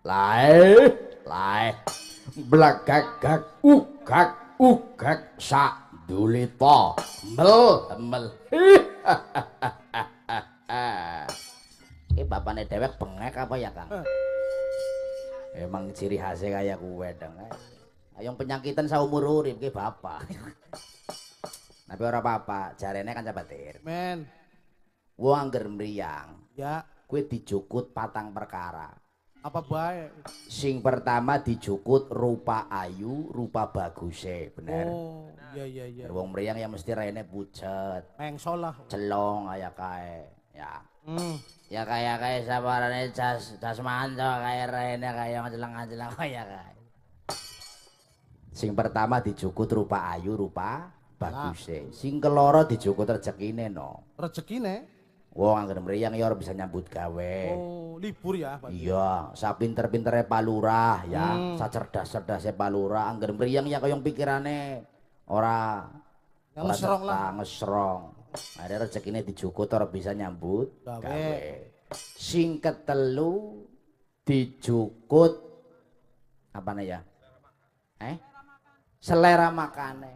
Lae, lae. Blagagag ugag sak dulita. Mel. Iki bapane dewek bengek apa ya, Kang? Emang ciri khasnya kayak kuwe dong. Yang penyakitan saumur urip ki bapak. Tapi ora apa-apa, jarene kan cabatir. Men. Wong angger mriyang. Ya. Kuwi dijukut patang perkara. Apa bae? Sing pertama dijukut rupa ayu, rupa baguse, bener. Oh, iya. Wong mriyang ya mesti raine pucet. Mengsol lah. Celong kaya kae, ya. Ya kaya sabarane jas manco kaya raine kaya ngejelang-ngejelang kaya kae. Sing pertama dijukut rupa ayu, rupa baguse. Sing keloro dijukut rezekine no. Rezekine? Wong angger mriyang ya ora bisa nyambut gawe. Oh, libur ya, Pak. Iya, sapinter-pintere palurah ya, sacerdas-cerdase palurah angger mriyang ya kaya pikirane ora ngesrong lah. Ngesrong. Ada rezekine dijukut ora bisa nyambut gawe. Sing ketelu dijukut apane ya? Selera makane.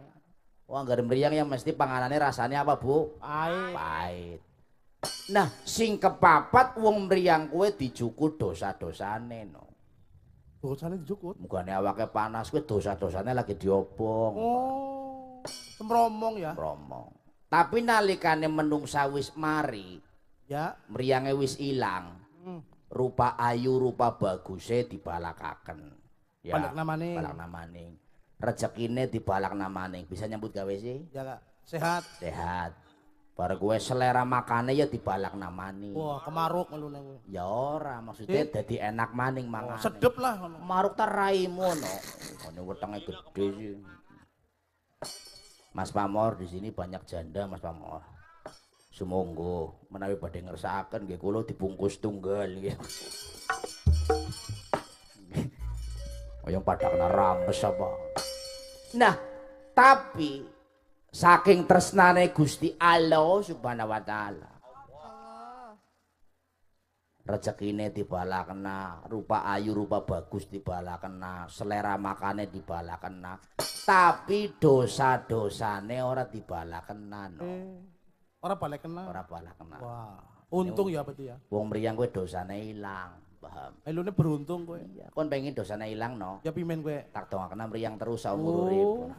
Wong angger mriyang ya mesti panganane rasane apa, Bu? Pahit. Nah, sing kepapat wong mriyang kuwe dijukut dosa-dosane no. Dosane dijukut. Mugane awake panas kuwi dosa-dosane lagi diobong. Oh. Semromong ya. Semromong. Tapi nalikane menungsa wis mari, ya, mriyange wis ilang. Rupa ayu, rupa baguse dibalakaken. Ya, balak namaning. Rezekine dibalak namaning. Bisa nyambut gawe sih? Ya, Kak. Sehat. Sehat. Bar gue selera makane ya dibalak namani. Wah, kemaruk ngelune kowe. Ya ora, maksudnya dadi enak maning mangane. Sedep lah ngono. Maruk ta raimu no. Ngene wetenge gede sih. Mas Pamor di sini banyak janda Mas Pamor. Sumangga menawi badhe ngersakaken nggih kula dibungkus tunggal nggih. Yang pada kena rambes apa. Nah, tapi saking tresnane Gusti Allah Subhanahu wa taala. Rezekine dibalakna, rupa ayu rupa bagus dibalakna, selera makane dibalakna. Tapi dosa-dosane ora dibalakna no. Ora balekna. Ora balakna. Wah, untung ya berarti ya. Wong mriyang kowe dosane ilang, paham? Elune beruntung kowe. Iya, kon pengen dosane ilang no. Ya pimen kowe. Tak dongakna mriyang terus saumur urip.